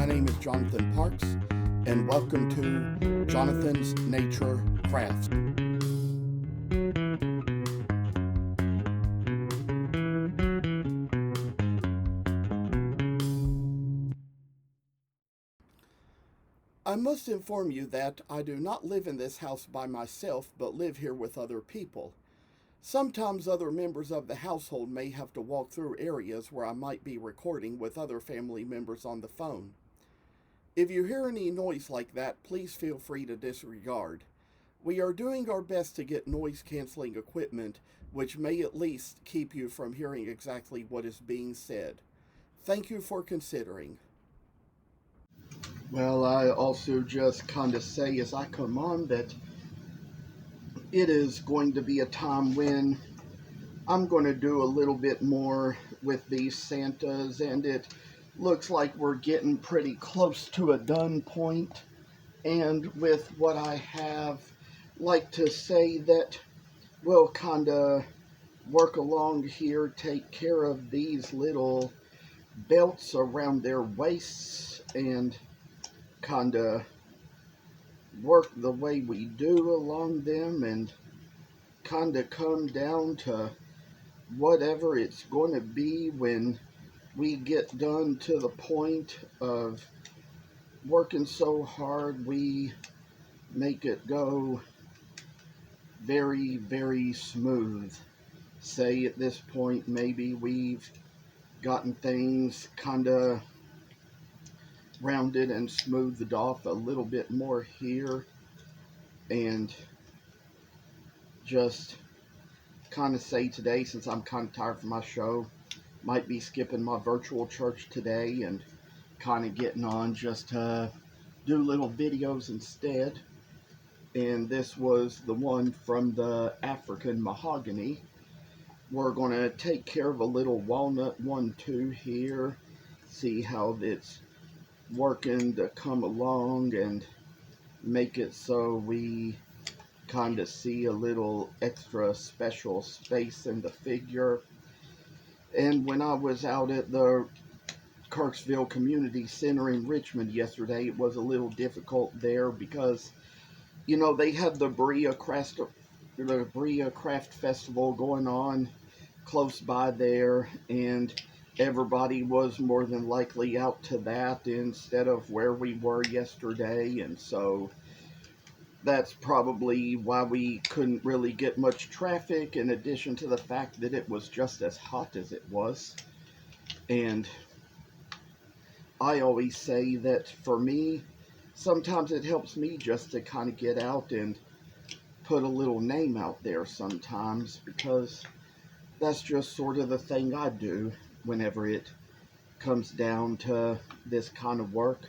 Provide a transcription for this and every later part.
My name is Jonathan Parks, and welcome to Jonathan's Nature Crafts. I must inform you that I do not live in this house by myself, but live here with other people. Sometimes other members of the household may have to walk through areas where I might be recording with other family members on the phone. If you hear any noise like that, please feel free to disregard. We are doing our best to get noise canceling equipment, which may at least keep you from hearing exactly what is being said. Thank you for considering. Well, I also just kind of say as I come on that it is going to be a time when I'm going to do a little bit more with these Santas, and it looks like we're getting pretty close to a done point. And with what I have, like to say that we'll kind of work along here, take care of these little belts around their waists, and kind of work the way we do along them, and kind of come down to whatever it's going to be when we get done to the point of working so hard we make it go very, very smooth. Say at this point maybe we've gotten things kind of rounded and smoothed off a little bit more here, and just kind of say today, since I'm kind of tired from my show, might be skipping my virtual church today and kind of getting on just to do little videos instead. And this was the one from the African mahogany. We're going to take care of a little walnut one too here, see how it's working to come along and make it so we kind of see a little extra special space in the figure. And when I was out at the Kirksville Community Center in Richmond yesterday, it was a little difficult there because, you know, they had the Bria Craft Festival going on close by there, and everybody was more than likely out to that instead of where we were yesterday, and so that's probably why we couldn't really get much traffic, in addition to the fact that it was just as hot as it was. And I always say that for me, sometimes it helps me just to kind of get out and put a little name out there sometimes, because that's just sort of the thing I do whenever it comes down to this kind of work.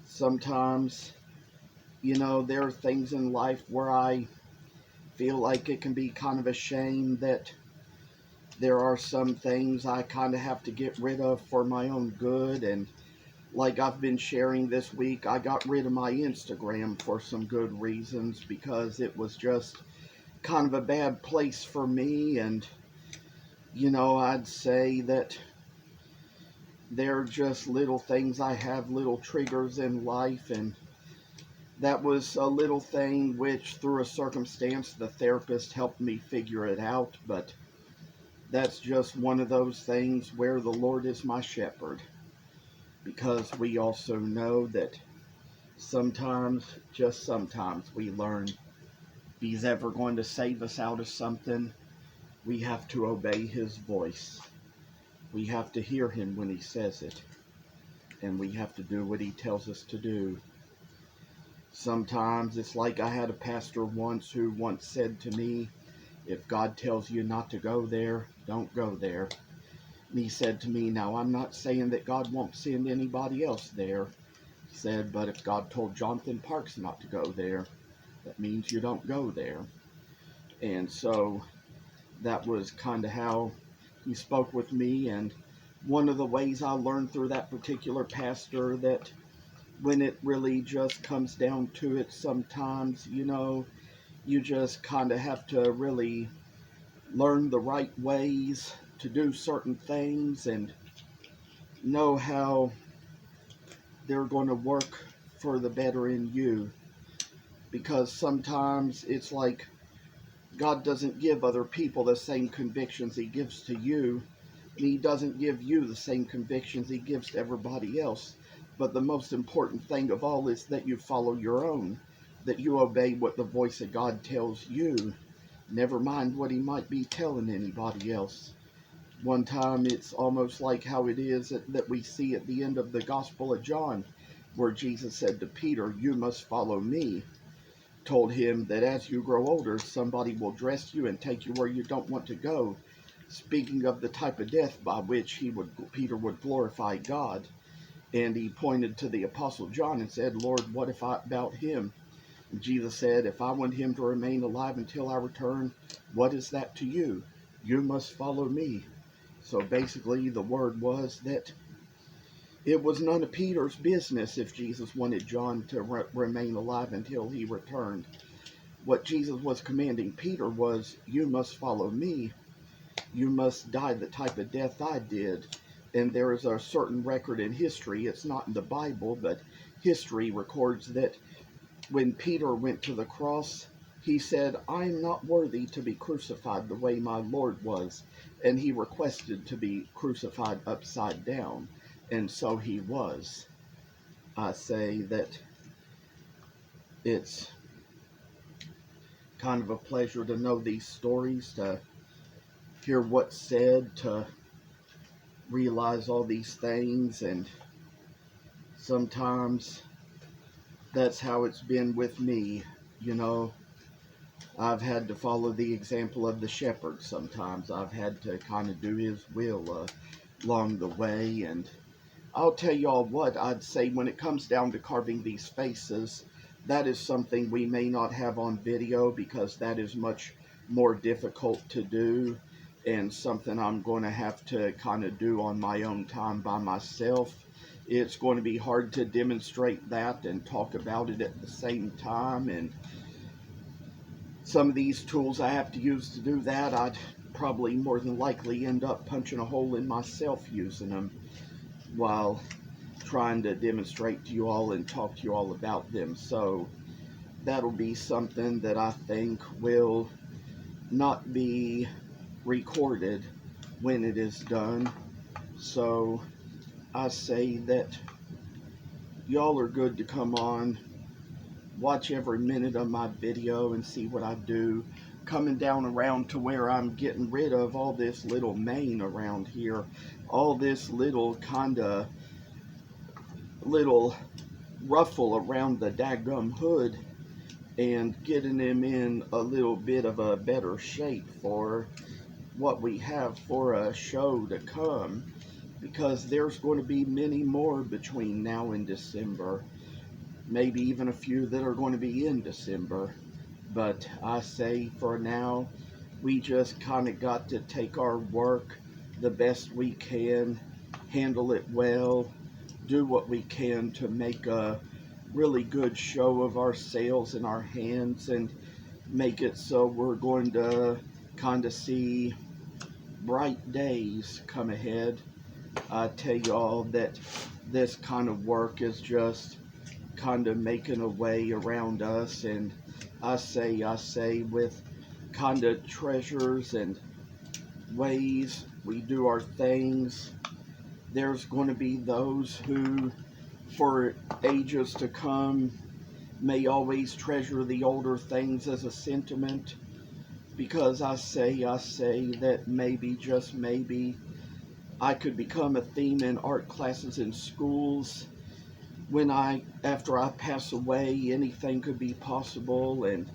Sometimes, you know, there are things in life where I feel like it can be kind of a shame that there are some things I kind of have to get rid of for my own good. And like I've been sharing this week, I got rid of my Instagram for some good reasons, because it was just kind of a bad place for me. And, you know, I'd say that they're just little things I have, little triggers in life, and that was a little thing which, through a circumstance, the therapist helped me figure it out. But that's just one of those things where the Lord is my shepherd, because we also know that sometimes, just sometimes, we learn if He's ever going to save us out of something, we have to obey His voice. We have to hear Him when He says it, and we have to do what He tells us to do. Sometimes it's like I had a pastor once who once said to me, if God tells you not to go there, don't go there. And he said to me, now I'm not saying that God won't send anybody else there. He said, but if God told Jonathan Parks not to go there, that means you don't go there. And so that was kind of how he spoke with me. And one of the ways I learned through that particular pastor, that when it really just comes down to it, sometimes, you know, you just kind of have to really learn the right ways to do certain things and know how they're going to work for the better in you. Because sometimes it's like God doesn't give other people the same convictions He gives to you, and He doesn't give you the same convictions He gives to everybody else. But the most important thing of all is that you follow your own, that you obey what the voice of God tells you. Never mind what He might be telling anybody else. One time it's almost like how it is that we see at the end of the Gospel of John, where Jesus said to Peter, "You must follow me." Told him that as you grow older, somebody will dress you and take you where you don't want to go, speaking of the type of death by which Peter would glorify God. And he pointed to the Apostle John and said, "Lord, what about him?" And Jesus said, "If I want him to remain alive until I return, what is that to you? You must follow me." So basically the word was that it was none of Peter's business if Jesus wanted John to remain alive until he returned. What Jesus was commanding Peter was, "You must follow me. You must die the type of death I did." And there is a certain record in history, it's not in the Bible, but history records that when Peter went to the cross, he said, "I am not worthy to be crucified the way my Lord was." And he requested to be crucified upside down. And so he was. I say that it's kind of a pleasure to know these stories, to hear what's said, to realize all these things. And sometimes that's how it's been with me. You know, I've had to follow the example of the shepherd sometimes. I've had to kind of do his will along the way. And I'll tell y'all what, I'd say when it comes down to carving these faces, that is something we may not have on video because that is much more difficult to do and something I'm going to have to kind of do on my own time by myself. It's going to be hard to demonstrate that and talk about it at the same time, and some of these tools I have to use to do that, I'd probably more than likely end up punching a hole in myself using them while trying to demonstrate to you all and talk to you all about them. So that'll be something that I think will not be recorded when it is done. So I say that y'all are good to come on, watch every minute of my video and see what I do. Coming down around to where I'm getting rid of all this little mane around here, all this little ruffle around the daggum hood, and getting them in a little bit of a better shape for what we have for a show to come, because there's going to be many more between now and December, maybe even a few that are going to be in December. But I say for now, we just kind of got to take our work the best we can, handle it well, do what we can to make a really good show of ourselves and our hands, and make it so we're going to kind of see bright days come ahead. I tell y'all that this kind of work is just kind of making a way around us, and I say with kind of treasures and ways we do our things, there's going to be those who for ages to come may always treasure the older things as a sentiment, because I say that maybe, just maybe, I could become a theme in art classes in schools. After I pass away, anything could be possible, and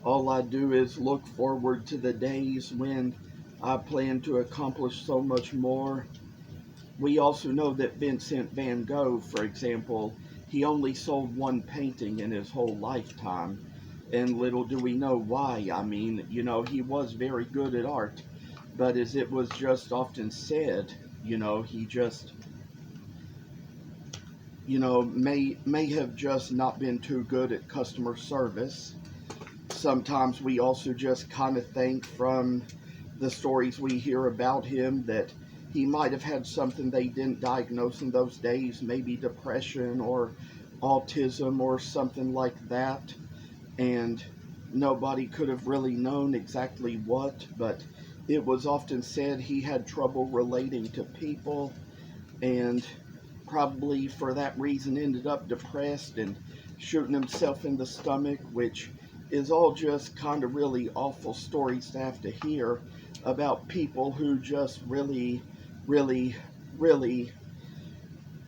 all I do is look forward to the days when I plan to accomplish so much more. We also know that Vincent van Gogh, for example, he only sold one painting in his whole lifetime, and little do we know why. I mean, you know, he was very good at art, but as it was just often said, you know, he just, you know, may have just not been too good at customer service. Sometimes we also just kind of think from the stories we hear about him that he might have had something they didn't diagnose in those days, maybe depression or autism or something like that. And nobody could have really known exactly what, but it was often said he had trouble relating to people, and probably for that reason ended up depressed and shooting himself in the stomach, which is all just kind of really awful stories to have to hear about people who just really, really, really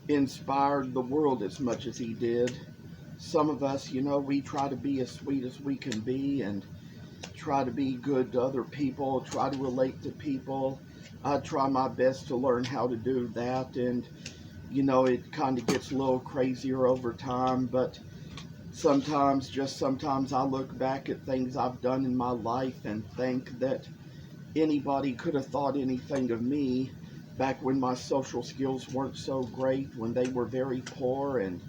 inspired the world as much as he did. Some of us, we try to be as sweet as we can be and try to be good to other people, try to relate to people. I try my best to learn how to do that, and it kind of gets a little crazier over time, but sometimes I look back at things I've done in my life and think that anybody could have thought anything of me back when my social skills weren't so great, when they were very poor, and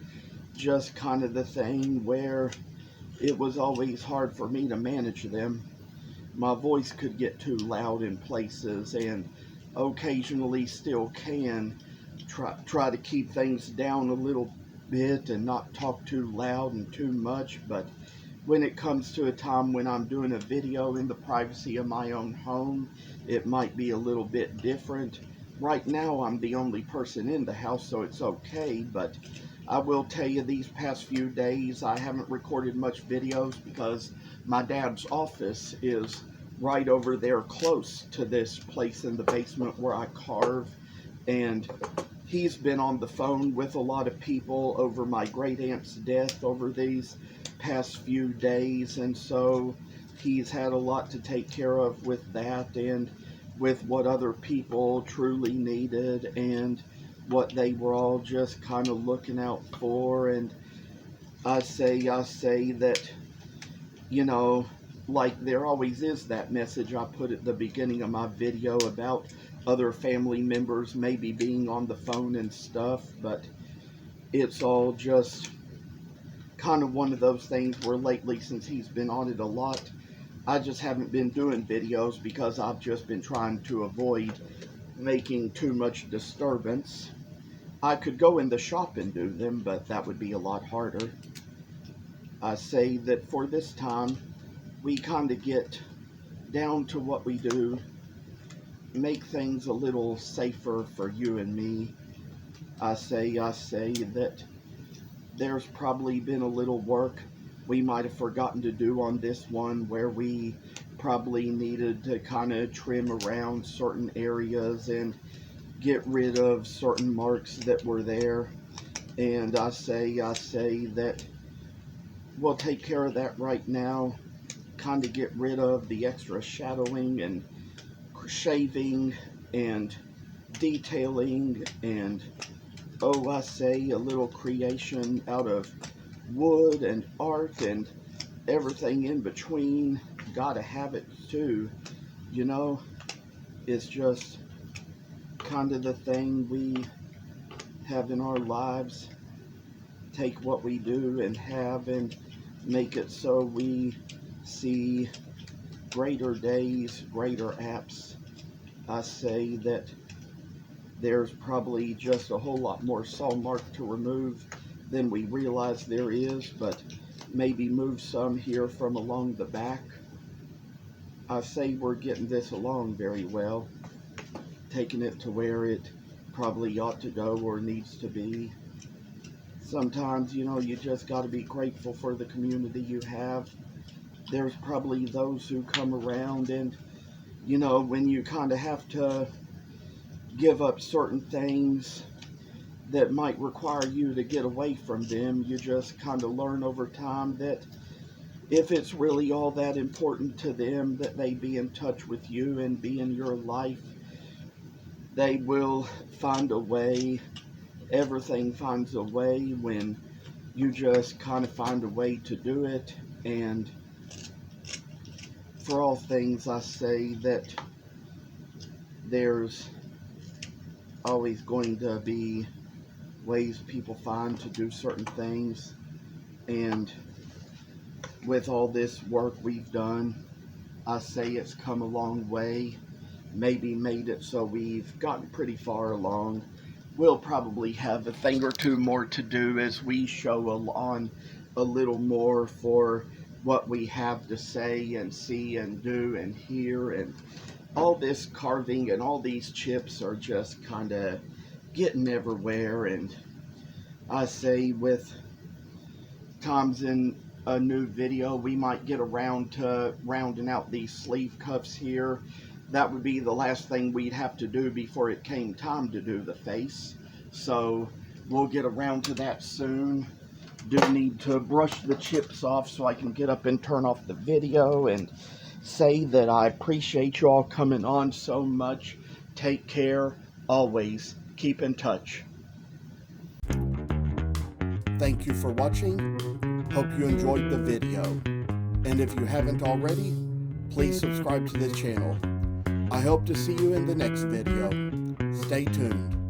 just kind of the thing where it was always hard for me to manage them. My voice could get too loud in places, and occasionally still can. Try to keep things down a little bit and not talk too loud and too much, but when it comes to a time when I'm doing a video in the privacy of my own home, it might be a little bit different. Right now I'm the only person in the house, so it's okay, but I will tell you, these past few days I haven't recorded much videos because my dad's office is right over there close to this place in the basement where I carve, and he's been on the phone with a lot of people over my great aunt's death over these past few days, and so he's had a lot to take care of with that and with what other people truly needed and what they were all just kind of looking out for. And I say that, you know, like there always is that message I put at the beginning of my video about other family members maybe being on the phone and stuff, but it's all just kind of one of those things where lately, since he's been on it a lot, I just haven't been doing videos because I've just been trying to avoid making too much disturbance. I could go in the shop and do them, but that would be a lot harder. I say that for this time, we kind of get down to what we do, make things a little safer for you and me. I say that there's probably been a little work we might have forgotten to do on this one, where we probably needed to kind of trim around certain areas and get rid of certain marks that were there. And I say that we'll take care of that right now, kind of get rid of the extra shadowing and shaving and detailing and, oh, I say a little creation out of wood and art and everything in between. Gotta have it too, you know. It's just kind of the thing we have in our lives. Take what we do and have and make it so we see greater days, greater apps. I say that there's probably just a whole lot more saw mark to remove than we realize there is, but maybe move some here from along the back. I say we're getting this along very well, taking it to where it probably ought to go or needs to be. Sometimes, you just got to be grateful for the community you have. There's probably those who come around and, when you kind of have to give up certain things that might require you to get away from them, you just kind of learn over time that if it's really all that important to them that they be in touch with you and be in your life, they will find a way. Everything finds a way when you just kind of find a way to do it. And for all things, I say that there's always going to be ways people find to do certain things. And with all this work we've done, I say it's come a long way. maybe made it so we've gotten pretty far along. We'll probably have a thing or two more to do as we show on a little more for what we have to say and see and do and hear. And all this carving and all these chips are just kind of getting everywhere. And I say with times in a new video, we might get around to rounding out these sleeve cuffs here. That would be the last thing we'd have to do before it came time to do the face. So we'll get around to that soon. Do need to brush the chips off so I can get up and turn off the video and say that I appreciate you all coming on so much. Take care. Always keep in touch. Thank you for watching. Hope you enjoyed the video. And if you haven't already, please subscribe to the channel. I hope to see you in the next video. Stay tuned.